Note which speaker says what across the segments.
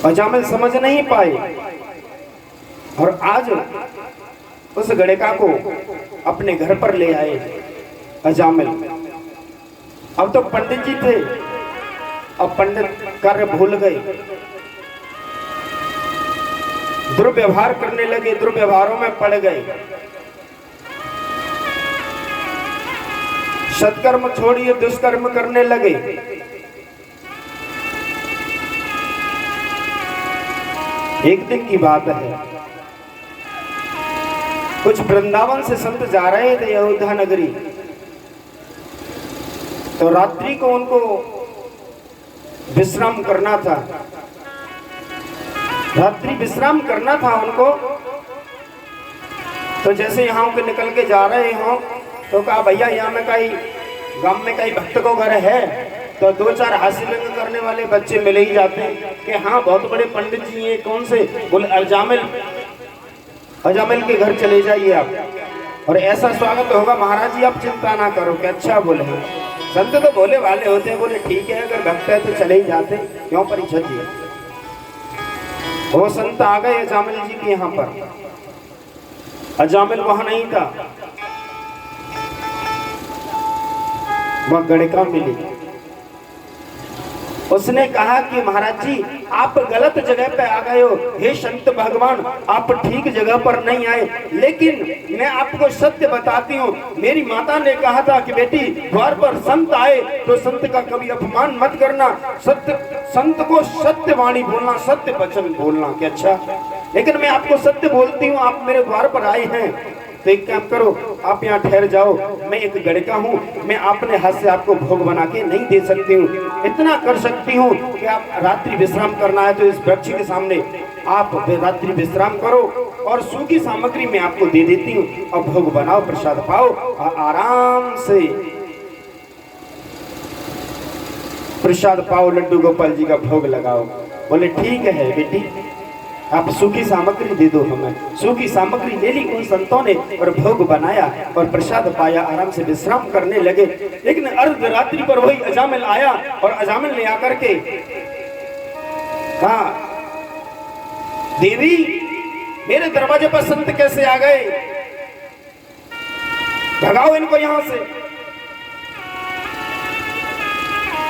Speaker 1: अजामिल समझ नहीं पाए और आज उस गड़िका को अपने घर पर ले आए अजामिल। अब तो पंडित जी थे, अब पंडित कार्य भूल गए, दुर्व्यवहार करने लगे, दुर्व्यवहारों में पड़ गए। सत्कर्म छोड़िए दुष्कर्म करने लगे। एक दिन की बात है, कुछ वृंदावन से संत जा रहे थे अयोध्या नगरी, तो रात्रि को उनको विश्राम करना था, रात्रि विश्राम करना था उनको। तो जैसे यहाँ के निकल के जा रहे हो तो कहा भैया यहाँ में कहीं गांव में कहीं भक्त को घर है, तो दो चार हासिल करने वाले बच्चे मिले ही जाते हैं कि हाँ बहुत बड़े पंडित जी हैं। कौन से? बोले अजामिल, अजामिल के घर चले जाइए आप और ऐसा स्वागत होगा महाराज जी, आप चिंता ना करो। कि अच्छा बोले हैं, संत तो बोले वाले होते हैं। बोले ठीक है, अगर भक्त है तो चले ही जाते, क्यों परीक्षा जी। वो संत आ गए अजामिल जी के यहाँ पर, अजामिल वहां नहीं था, वह गड़िका मिली। उसने कहा कि महाराज जी आप गलत जगह पे आ गए हो, हे संत भगवान आप ठीक जगह पर नहीं आए, लेकिन मैं आपको सत्य बताती हूँ। मेरी माता ने कहा था कि बेटी द्वार पर संत आए तो संत का कभी अपमान मत करना, सत्य संत को सत्य वाणी बोलना, सत्य वचन बोलना। कि अच्छा, लेकिन मैं आपको सत्य बोलती हूँ, आप मेरे द्वार पर आए हैं तो एक काम करो, आप यहाँ ठहर जाओ, मैं एक गड़िका हूँ, मैं अपने हाथ से आपको भोग बना के नहीं दे सकती हूँ। इतना कर सकती हूँ कि आप रात्रि विश्राम करना है तो इस वृक्ष के सामने आप रात्रि विश्राम करो और सूखी सामग्री मैं आपको दे देती हूँ और भोग बनाओ, प्रसाद पाओ और आराम से प्रसाद पाओ, लड्डू गोपाल जी का भोग लगाओ। बोले ठीक है बेटी, आप सूखी सामग्री दे दो हमें। सूखी सामग्री ले ली उन संतों ने और भोग बनाया और प्रसाद पाया, आराम से विश्राम करने लगे। लेकिन अर्ध रात्रि पर वही अजामिल आया और अजामिल ने आकर के कहा, देवी मेरे दरवाजे पर संत कैसे आ गए, भगाओ इनको यहां से।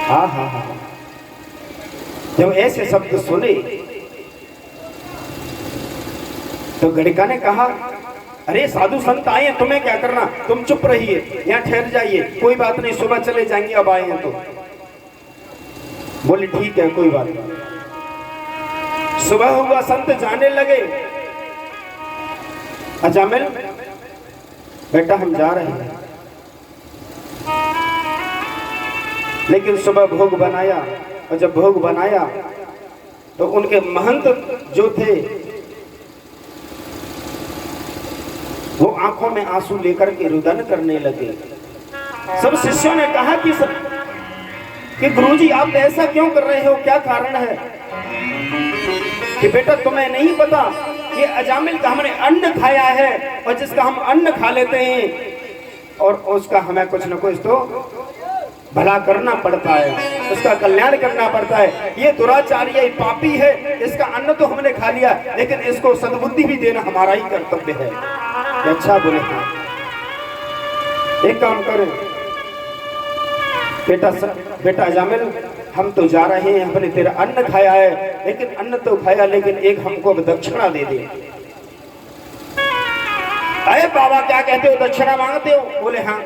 Speaker 1: हा हा हा, जब ऐसे शब्द सुने तो गड़िका ने कहा, अरे साधु संत आए हैं, तुम्हें क्या करना, तुम चुप रहिए, यहाँ ठहर जाइए, कोई बात नहीं, सुबह चले जाएंगे, अब आए हैं तो। बोले ठीक है, कोई बात नहीं। सुबह हुआ, संत जाने लगे। अजामिल बेटा हम जा रहे हैं, लेकिन सुबह भोग बनाया और जब भोग बनाया तो उनके महंत जो थे वो आंखों में आंसू लेकर के रुदन करने लगे। सब शिष्यों ने कहा कि गुरुजी आप ऐसा क्यों कर रहे हो, क्या कारण है? कि बेटा तुम्हें नहीं पता, ये अजामिल का हमने अन्न खाया है और जिसका हम अन्न खा लेते हैं और उसका हमें कुछ न कुछ तो भला करना पड़ता है, उसका कल्याण करना पड़ता है। ये दुराचारी है, पापी है, इसका अन्न तो हमने खा लिया, लेकिन इसको सद्बुद्धि भी देना हमारा ही कर्तव्य है। अच्छा बोले हाँ, एक काम करें बेटा अजामिल, हम तो जा रहे हैं, हमने तेरा अन्न खाया है, लेकिन अन्न तो खाया, लेकिन एक हमको अब दक्षिणा दे दे। अरे बाबा क्या कहते हो, दक्षिणा मांगते हो? बोले हाँ।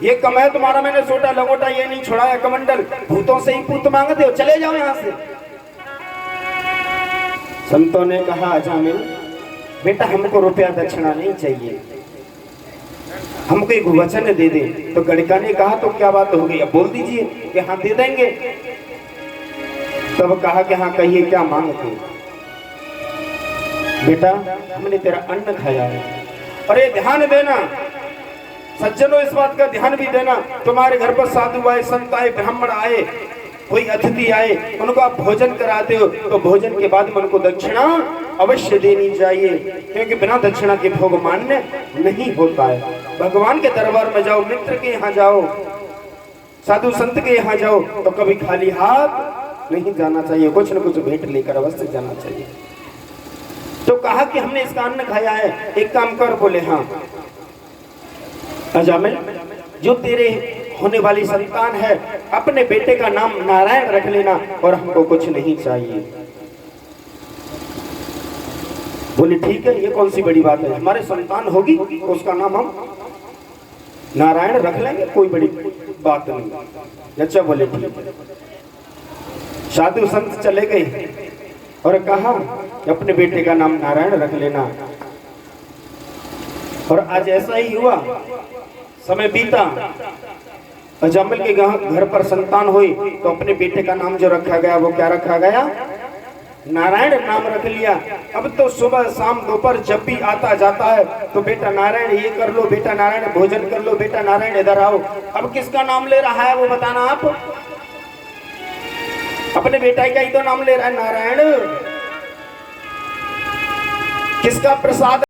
Speaker 1: ये कम है तुम्हारा, मैंने सोटा लंगोटा ये नहीं छोड़ाया, कमंडल भूतों से ही पूत मांगते हो, चले जाओ यहाँ से। संतों ने कहा, अजामिल बेटा हमको रुपया दक्षिणा नहीं चाहिए, हमको एक वचन दे दे। तो गड़िका ने कहा, तो क्या बात हो गई, अब बोल दीजिए कि हाँ दे देंगे। तब कहा कि हाँ कहिए क्या मांगते। बेटा हमने तेरा अन्न खाया है, अरे ध्यान देना सज्जनों, इस बात का ध्यान भी देना, तुम्हारे घर पर साधु आए, संत आए, ब्राह्मण आए, कोई अतिथि आए, उनको आप भोजन कराते हो तो भोजन के बाद में उनको दक्षिणा अवश्य देनी चाहिए, क्योंकि बिना दक्षिणा के भोग मान्य नहीं होता है। भगवान के दरबार में जाओ, मित्र के यहाँ जाओ, साधु संत के यहाँ जाओ तो कभी खाली हाथ नहीं जाना चाहिए, कुछ न कुछ भेंट लेकर अवश्य जाना चाहिए। तो कहा कि हमने इसका अन्न खाया है, एक काम कर। बोले हाँ अजामिल, जो तेरे होने वाली संतान है अपने बेटे का नाम नारायण रख लेना और हमको कुछ नहीं चाहिए। बोले ठीक है, ये कौन सी बड़ी बात है, हमारे संतान होगी तो उसका नाम हम नारायण रख लेंगे, कोई बड़ी बात नहीं। अच्छा बोले ठीक है। साधु संत चले गए और कहा कि अपने बेटे का नाम नारायण रख लेना। और आज ऐसा ही हुआ, समय बीता, अजामिल के घर पर संतान हुई तो अपने बेटे का नाम जो रखा गया वो क्या रखा गया, नारायण नाम रख लिया। अब तो सुबह शाम दोपहर जब भी आता जाता है तो बेटा नारायण ये कर लो, बेटा नारायण भोजन कर लो, बेटा नारायण इधर आओ। अब किसका नाम ले रहा है वो बताना आप, अपने बेटा का ही तो नाम ले रहा है नारायण। किसका प्रसाद